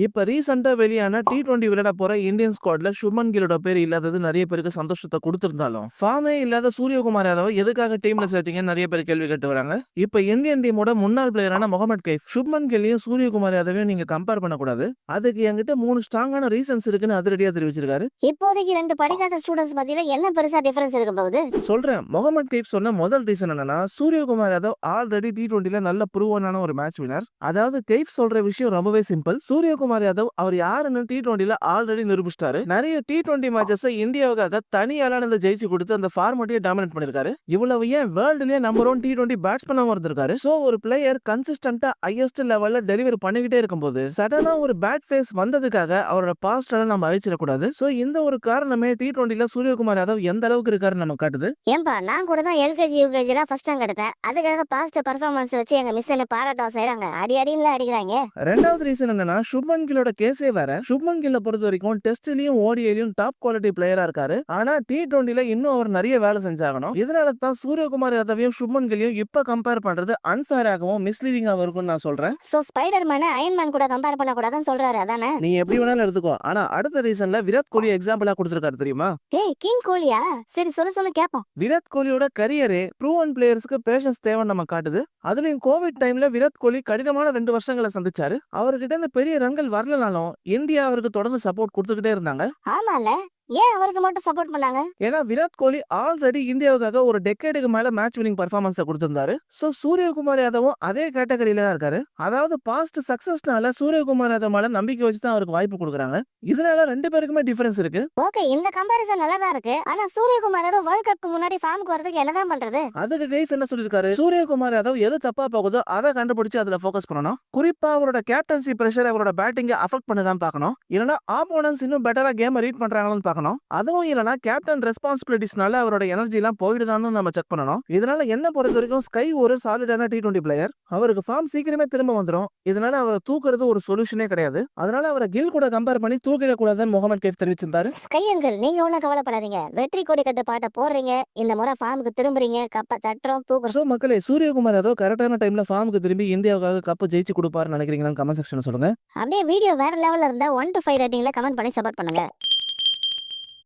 இப்ப ரீசெண்டா வெளியான T20 விளையாட போற இந்தியன் ஸ்குவாட்ல சுப்மன் கில்லோட பேர் இல்லாதது நிறைய பேருக்கு சந்தோஷத்தை கொடுத்திருந்தாலும், ஃபார்மே இல்லாத சூரியகுமார் யாதவ் எதுக்காக டீம்ல சேர்த்தீங்கன்னு நிறைய பேர் கேள்வி கேட்டு வராங்க. இப்ப இந்தியன் டீமோட முன்னாள் பிளேயரான முகமது கைஃப், சுப்மன் கில்லையும் சூரியகுமார் யாதவையும் நீங்க கம்பேர் பண்ணக்கூடாது. அதுக்கு என்கிட்ட 3 ஸ்ட்ராங்கான ரீசன்ஸ் இருக்குன்னு அதிரடியா தெரிவிச்சிருக்காரு. இப்போதைக்கு 2 படிக்காத ஸ்டூடண்ட்ஸ் மத்தியில என்ன பெருசா டிஃபரன்ஸ் இருக்க போகுது? சொல்றேன். முகமது கைஃப் சொன்ன முதல் ரீசன் என்னன்னா, சூரியகுமார் யாதவ் ஆல்ரெடி T20ல நல்ல ப்ரூவனான ஒரு மேட்ச் வினர். அதாவது கைஃப் சொல்ற விஷயம் ரொம்பவே சிம்பிள். சூரியகுமார் யாதவ் அவர் யாருன்னு T20ல ஆல்ரெடி நிரூபிச்சிட்டாரு. நிறைய T20 மேட்சஸ் இந்தியாவுக்காக தனியால ஜெயிச்சு கொடுத்து அந்த ஃபார்மேட்டையே டாமினேட் பண்ணிருக்காரு. இவ்வளவு ஏன் வேர்ல்டுலயே நம்பர் 1 T20 பேட்ஸ்மேனாவும் இருந்திருக்காரு. சோ ஒரு பிளேயர் கன்சிஸ்டன்ட்டா ஹையஸ்ட் லெவல்ல டெலிவரி பண்ணிக்கிட்டே இருக்கும்போது சடனா ஒரு பேட் ஃபேஸ் வந்ததுக்காக அவரோட பாஸ்ட் நம்ம அழிச்சிடக் கூடாது. சோ இந்த ஒரு காரணமே T20ல சூரியகுமார் யாதவ் எந்த அளவுக்கு இருக்காருன்னு நமக்கு காட்டுது. ஏன்பா நான் கூட தான் LKG UKG தான் ஃபர்ஸ்ட் ரேங்க் எடுத்தேன். அதுக்காக பாஸ்ட் பெர்ஃபார்மன்ஸ் வச்சு எங்க மிஸ் என்ன பாராட்டவும் செய்றாங்க. அடி அடின்னு அடிக்கிறாங்க. ரெண்டாவது ரீசன் என்னன்னா, சுப்மன் கில்லோட கேஸே வேற. சுப்மன் கில்ல பொறுத்த வரைக்கும் டெஸ்ட்லயும் ஓடிஐலயும் டாப் குவாலிட்டி பிளேயரா இருக்காரு. ஆனா T20ல இன்னும் அவர் நிறைய வேலை செஞ்சாகணும். இதனால தான் சூரியகுமார் யாதவையும் சுப்மன் கில்லையும் இப்ப கம்பேர் பண்றது அன்ஃபேராகவும் மிஸ்லீடிங்காகவும் இருக்கும்னு நான் சொல்றேன். சோ ஸ்பைடர்மேனை அயன்மேன் கூட கம்பேர் பண்ண கூடாதுன்னு சொல்றாரு அதானே? நீ எப்படி வேணாலும் எடுத்துக்கோ. ஆனா அடுத்த ரீசன்ல விராட் கோலி எக்ஸாம்பிளா கொடுத்திருக்காரு தெரியுமா? ஏய் கிங் கோலியா? சரி சொல்லு கேப்போம். விராட் கோலியோட கரியரே ப்ரூவன் பிளேயர்ஸ்க்கு பேஷன்ஸ் தேவைன்னு நம்ம காட்டுது. அதுலயும் கோவிட் டைம்ல விராட் கோலி கடினமான 2 வருஷங்களை சந்திச்சாரு. அவர்கிட்ட இருந்து பெரிய ரன்கள் வரலனாலும் இந்தியா அவருக்கு தொடர்ந்து சப்போர்ட் கொடுத்துக்கிட்டே இருந்தாங்க. ஆமால, ஏன் அவருக்கு மட்டும் சப்போர்ட் பண்ணாங்க? ஏன்னா விராட் கோலி ஆல்ரெடி இந்தியாவுக்காக ஒரு டெக்கேடுக்கு மேல மேட்ச் வினிங் பர்ஃபார்மன்ஸ் கொடுத்திருந்தாரு. சோ சூரியகுமார் யாதவும் அதே கேட்டகரியில தான் இருக்காரு. அதாவது பாஸ்ட் சக்சஸ்னால சூரியகுமார் யாதவ் மேல நம்பிக்கை வச்சு தான் அவருக்கு வாய்ப்பு கொடுக்குறாங்க. இதனால 2 பேருக்குமே டிஃபரன்ஸ் இருக்கு. ஓகே, இந்த கம்பேரிசன் நல்லா தான் இருக்கு. ஆனா சூரியகுமார் யாதவ் வேர்ல்ட் கப்க்கு முன்னாடி ஃபார்முக்கு வரதுக்கு என்னதான் பண்றது? அதுக்கு கைஃப் என்ன சொல்லிருக்காரு? சூரியகுமார் யாதவ் எது தப்பா போகுதோ அதை கண்டுபிடிச்சு அதுல ஃபோக்கஸ் பண்ணணும். குறிப்பா அவரோட கேப்டன்சி பிரஷர் அவரோட பேட்டிங்கை அஃபெக்ட் பண்ணதான் பார்க்கணும். இல்லனா ஆப்போனன்ட்ஸ் இன்னும் பெட்டரா கேமை ரீட் பண்றாங்கன்னு பார்க்கணும். அதுவும் இல்லனா கேப்டன் ரெஸ்பான்சிபிலிட்டிஸ்னால அவரோட எனர்ஜி எல்லாம் போயிடுதான்னு நம்ம செக் பண்ணணும். இதனால என்ன பொறுத்த வரைக்கும் ஸ்கை ஒரு சாலிடான T20 பிளேயர். அவருக்கு ஃபார்ம் சீக்கிரமே திரும்ப வந்துடும். இதனால அவரை தூக்குறது ஒரு சொல்யூஷனே கிடையாது. அதனால அவரை கில் கூட கம்பேர் பண்ணி தூக்கிடக்கூடாதுன்னு முகமது கைஃப் தெரிவிச்சிருந்தாரு. ஸ்கை அங்கிள், நீங்க ஒன்னும் கவலைப்படாதீங்க. வெற்றி கொடி கட்டு பாட்டை போடுறீங்க, இந்த முறை ஃபார்முக்கு திரும்புறீங்க, கப்ப தட்டுறோம் தூக்குறோம். சோ மக்களே, சூரியகுமார் யாதவ் கரெக்டான டைம்ல ஃபார்முக்கு திரும்பி இந்தியாவுக்காக கப் ஜெயிச்சு கொடுப்பாருன்னு நினைக்கிறீங்கன்னு கமெண்ட் செக்ஷன்ல சொல்லுங்க. அப்படியே வீடியோ வேற லெவல்ல இருந்தா 1 to 5 ரேட்டிங்ல கமெண்ட் பண்ணி சப்போர்ட் பண்ணுங்க.